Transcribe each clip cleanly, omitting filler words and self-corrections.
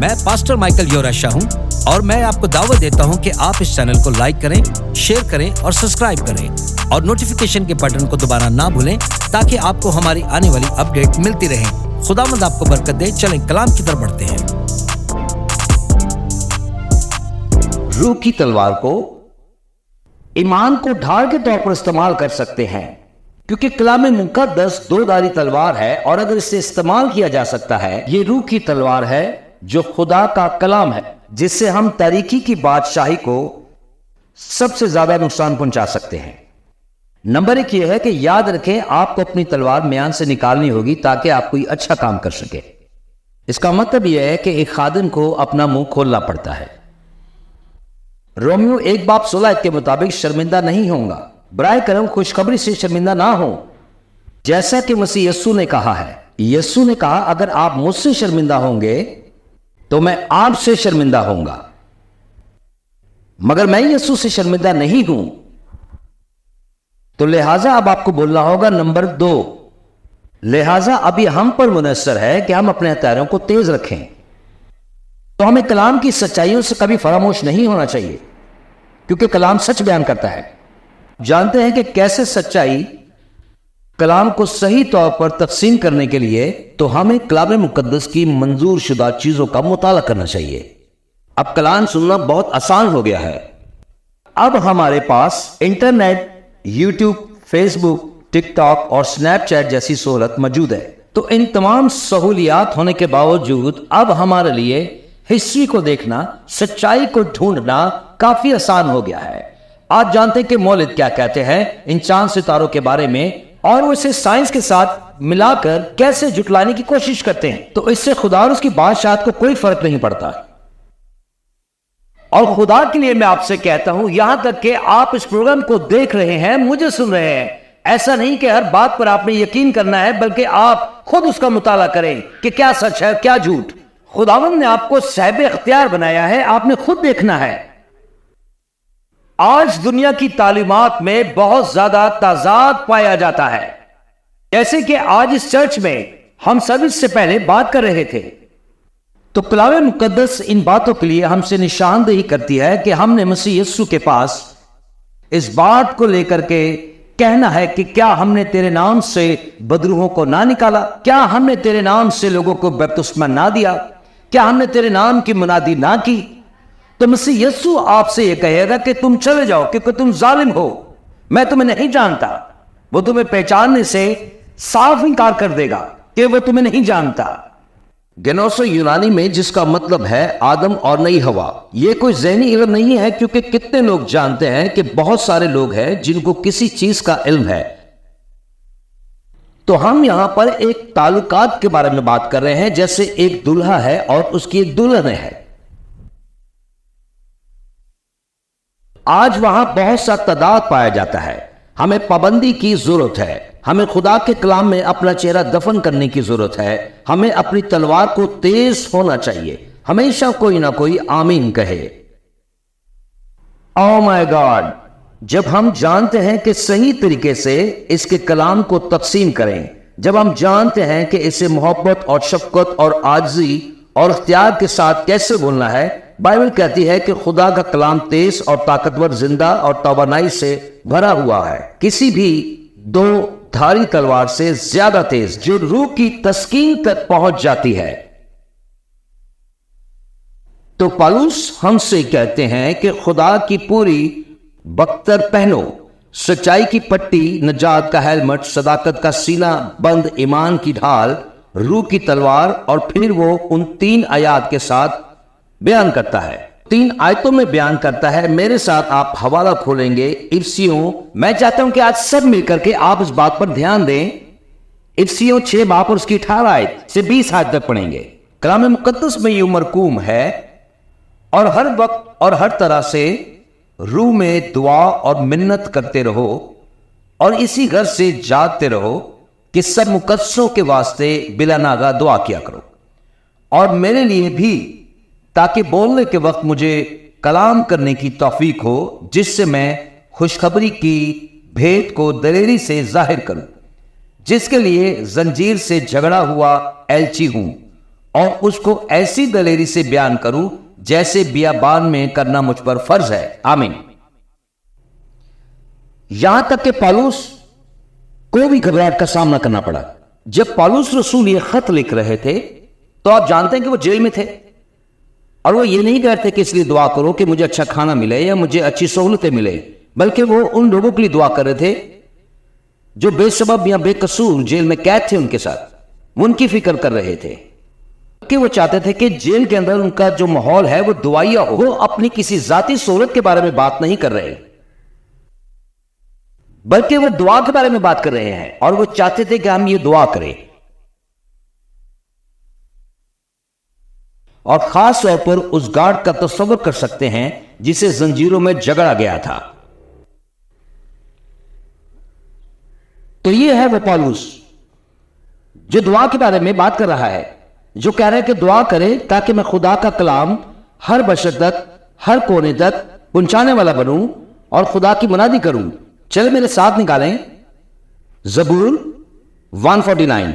میں pastor Michael یوراشا ہوں اور میں آپ کو دعوت دیتا ہوں کہ آپ اس چینل کو لائک کریں، شیئر کریں اور سبسکرائب کریں اور نوٹیفیکیشن کے بٹن کو دوبارہ نہ بھولیں تاکہ آپ کو ہماری آنے والی اپڈیٹ ملتی رہے۔ خداوند آپ کو برکت دے۔ چلیں کلام کی طرف بڑھتے ہیں۔ روح کی تلوار کو ایمان کو ڈھال کے طور پر استعمال کر سکتے ہیں، کیونکہ کلام مقدس دو دھاری تلوار ہے اور اگر اسے استعمال کیا جا سکتا ہے، یہ روح کی تلوار ہے جو خدا کا کلام ہے، جس سے ہم تاریکی کی بادشاہی کو سب سے زیادہ نقصان پہنچا سکتے ہیں۔ نمبر 1 یہ ہے کہ یاد رکھیں آپ کو اپنی تلوار میان سے نکالنی ہوگی تاکہ آپ کوئی اچھا کام کر سکے۔ اس کا مطلب یہ ہے کہ ایک خادم کو اپنا منہ کھولنا پڑتا ہے۔ رومیو 1:16 کے مطابق شرمندہ نہیں ہوں گا، برائے کرم خوشخبری سے شرمندہ نہ ہوں، جیسا کہ مسیح یسوع نے کہا ہے۔ یسوع نے کہا اگر آپ مجھ سے شرمندہ ہوں گے تو میں آپ سے شرمندہ ہوں گا، مگر میں یسوع سے شرمندہ نہیں ہوں تو لہٰذا اب آپ کو بولنا ہوگا نمبر 2، لہٰذا ابھی ہم پر منحصر ہے کہ ہم اپنے ہتھیاروں کو تیز رکھیں۔ تو ہمیں کلام کی سچائیوں سے کبھی فراموش نہیں ہونا چاہیے، کیونکہ کلام سچ بیان کرتا ہے۔ جانتے ہیں کہ کیسے سچائی کلام کو صحیح طور پر تقسیم کرنے کے لیے تو ہمیں کلام مقدس کی منظور شدہ چیزوں کا مطالعہ کرنا چاہیے۔ اب کلام سننا بہت آسان ہو گیا ہے۔ اب ہمارے پاس انٹرنیٹ، یوٹیوب، فیس بک، ٹک ٹاک اور سنیپ چیٹ جیسی سہولت موجود ہے، تو ان تمام سہولیات ہونے کے باوجود اب ہمارے لیے ہسٹری کو دیکھنا، سچائی کو ڈھونڈنا کافی آسان ہو گیا ہے۔ آج جانتے ہیں کہ مولد کیا کہتے ہیں ان چاند ستاروں کے بارے میں، اور وہ اسے سائنس کے ساتھ ملا کر کیسے جھٹلانے کی کوشش کرتے ہیں، تو اس سے خدا اور اس کی بادشاہت کو کوئی فرق نہیں پڑتا۔ اور خدا کے لیے میں آپ سے کہتا ہوں، یہاں تک کہ آپ اس پروگرام کو دیکھ رہے ہیں، مجھے سن رہے ہیں، ایسا نہیں کہ ہر بات پر آپ نے یقین کرنا ہے، بلکہ آپ خود اس کا مطالعہ کریں کہ کیا سچ ہے کیا جھوٹ۔ خداوند نے آپ کو صاحب اختیار بنایا ہے، آپ نے خود دیکھنا ہے۔ آج دنیا کی تعلیمات میں بہت زیادہ تضاد پایا جاتا ہے، جیسے کہ آج اس چرچ میں ہم سروس سے پہلے بات کر رہے تھے، تو کلام مقدس ان باتوں کے لیے ہم سے نشاندہی کرتی ہے کہ ہم نے مسیح یسوع کے پاس اس بات کو لے کر کے کہنا ہے کہ کیا ہم نے تیرے نام سے بدروحوں کو نہ نکالا، کیا ہم نے تیرے نام سے لوگوں کو بپتسمہ نہ دیا، کیا ہم نے تیرے نام کی منادی نہ کی؟ تو مسیح یسوع آپ سے یہ کہے گا کہ تم چلے جاؤ کیونکہ تم ظالم ہو، میں تمہیں نہیں جانتا۔ وہ تمہیں پہچاننے سے صاف انکار کر دے گا کہ وہ تمہیں نہیں جانتا۔ گنوسو یونانی میں جس کا مطلب ہے آدم اور نئی ہوا، یہ کوئی ذہنی علم نہیں ہے، کیونکہ کتنے لوگ جانتے ہیں کہ بہت سارے لوگ ہیں جن کو کسی چیز کا علم ہے۔ تو ہم یہاں پر ایک تعلقات کے بارے میں بات کر رہے ہیں، جیسے ایک دلہا ہے اور اس کی ایک دلہن ہے۔ آج وہاں بہت سا تضاد پایا جاتا ہے۔ ہمیں پابندی کی ضرورت ہے، ہمیں خدا کے کلام میں اپنا چہرہ دفن کرنے کی ضرورت ہے، ہمیں اپنی تلوار کو تیز ہونا چاہیے، ہمیشہ کوئی نہ کوئی آمین کہے۔ او مائی گاڈ، جب ہم جانتے ہیں کہ صحیح طریقے سے اس کے کلام کو تقسیم کریں، جب ہم جانتے ہیں کہ اسے محبت اور شفقت اور عاجزی اور اختیار کے ساتھ کیسے بولنا ہے، بائبل کہتی ہے کہ خدا کا کلام تیز اور طاقتور، زندہ اور توانائی سے بھرا ہوا ہے، کسی بھی دو دھاری تلوار سے زیادہ تیز، جو روح کی تسکین تک پہنچ جاتی ہے۔ تو پالوس ہم سے کہتے ہیں کہ خدا کی پوری بختر پہنو، سچائی کی پٹی، نجات کا ہیلمٹ، صداقت کا سینہ بند، ایمان کی ڈھال، روح کی تلوار، اور پھر وہ ان 3 آیات کے ساتھ بیان کرتا ہے، 3 آیتوں میں بیان کرتا ہے۔ میرے ساتھ آپ حوالہ کھولیں گے افسیوں، میں چاہتا ہوں کہ آج سب مل کر کے آپ اس بات پر دھیان دیں۔ افسیوں 6 باب اور اس کی 18 آیت سے 20 آیت تک پڑھیں گے۔ کلام مقدس میں یہ مرقوم ہے، اور ہر وقت اور ہر طرح سے روح میں دعا اور منت کرتے رہو، اور اسی غرض سے جاگتے رہو کہ سب مقدسوں کے واسطے بلا ناغہ دعا کیا کرو، اور میرے لیے بھی، تاکہ بولنے کے وقت مجھے کلام کرنے کی توفیق ہو، جس سے میں خوشخبری کی بھیت کو دلیری سے ظاہر کروں، جس کے لیے زنجیر سے جھگڑا ہوا ایلچی ہوں، اور اس کو ایسی دلیری سے بیان کروں جیسے بیابان میں کرنا مجھ پر فرض ہے. آمین. یہاں تک کہ پالوس کو بھی گھبراہٹ کا سامنا کرنا پڑا. جب پالوس رسول یہ خط لکھ رہے تھے تو آپ جانتے ہیں کہ وہ جیل میں تھے، اور وہ یہ نہیں کہتے کہ اس لیے دعا کرو کہ مجھے اچھا کھانا ملے یا مجھے اچھی سہولتیں ملے، بلکہ وہ ان لوگوں کے لیے دعا کر رہے تھے جو بے سبب یا بے قصور جیل میں قید تھے. ان کے ساتھ وہ ان کی فکر کر رہے تھے کہ وہ چاہتے تھے کہ جیل کے اندر ان کا جو ماحول ہے وہ دعائیا ہو. وہ اپنی کسی ذاتی سہولت کے بارے میں بات نہیں کر رہے، بلکہ وہ دعا کے بارے میں بات کر رہے ہیں، اور وہ چاہتے تھے کہ ہم یہ دعا کریں. اور خاص طور پر اس گارڈ کا تصور کر سکتے ہیں جسے زنجیروں میں جگڑا گیا تھا. تو یہ ہے وہ پالوس جو دعا کے بارے میں بات کر رہا ہے، جو کہہ رہا ہے کہ دعا کرے تاکہ میں خدا کا کلام ہر بشر تک، ہر کونے تک پہنچانے والا بنوں اور خدا کی منادی کروں. چلے میرے ساتھ نکالیں زبور 149.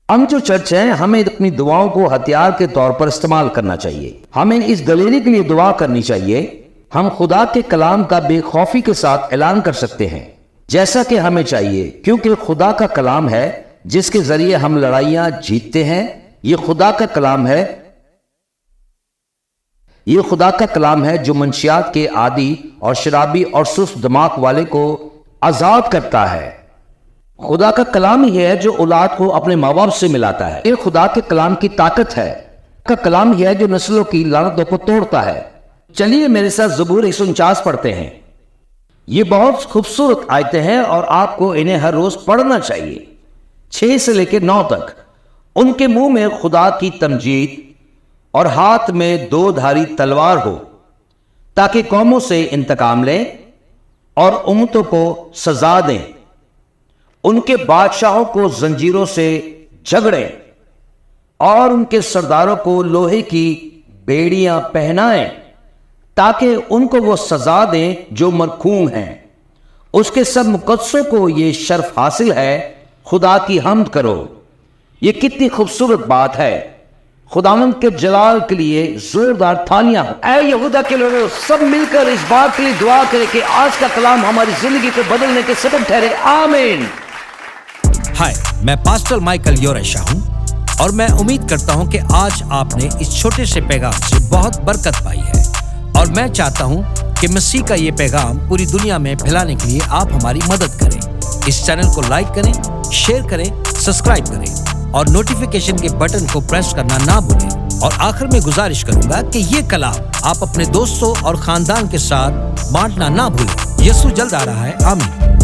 ہم جو چرچ ہیں ہمیں اپنی دعاؤں کو ہتھیار کے طور پر استعمال کرنا چاہیے. ہمیں اس دلیری کے لیے دعا کرنی چاہیے. ہم خدا کے کلام کا بے خوفی کے ساتھ اعلان کر سکتے ہیں جیسا کہ ہمیں چاہیے، کیونکہ خدا کا کلام ہے جس کے ذریعے ہم لڑائیاں جیتتے ہیں. یہ خدا کا کلام ہے، یہ خدا کا کلام ہے جو منشیات کے عادی اور شرابی اور سست دماغ والے کو آزاد کرتا ہے. خدا کا کلام ہی ہے جو اولاد کو اپنے ماں باپ سے ملاتا ہے. یہ خدا کے کلام کی طاقت ہے. کا کلام ہی ہے جو نسلوں کی لعنتوں کو توڑتا ہے. چلیے میرے ساتھ زبور 149 پڑھتے ہیں. یہ بہت خوبصورت آیتیں ہیں اور آپ کو انہیں ہر روز پڑھنا چاہیے. 6 سے لے کے 9 تک. ان کے منہ میں خدا کی تمجید اور ہاتھ میں 2 دھاری تلوار ہو، تاکہ قوموں سے انتقام لیں اور امتوں کو سزا دیں. ان کے بادشاہوں کو زنجیروں سے جھگڑیں اور ان کے سرداروں کو لوہے کی بیڑیاں پہنائیں، تاکہ ان کو وہ سزا دیں جو مرحوم ہیں. اس کے سب مقدسوں کو یہ شرف حاصل ہے، خدا کی حمد کرو. یہ کتنی خوبصورت بات ہے. خداوند کے جلال کے لیے زوردار تھالیاں. اے یہودا کے لوگوں، سب مل کر اس بات کے لیے دعا کریں کہ آج کا کلام ہماری زندگی کو بدلنے کے سبب ٹھہرے. آمین. ہائے، میں پاسٹر مائیکل یورشا ہوں، اور میں امید کرتا ہوں کہ آج آپ نے اس چھوٹے سے پیغام سے بہت برکت پائی ہے، اور میں چاہتا ہوں کہ مسیح کا یہ پیغام پوری دنیا میں پھیلانے کے لیے آپ ہماری مدد کریں. اس چینل کو لائک کریں، شیئر کریں، سبسکرائب کریں اور نوٹیفیکیشن کے بٹن کو پریس کرنا نہ بھولیں. اور آخر میں گزارش کروں گا کہ یہ کلام آپ اپنے دوستوں اور خاندان کے ساتھ بانٹنا نہ بھولیں. یسوع جلد آ رہا ہے. آمین.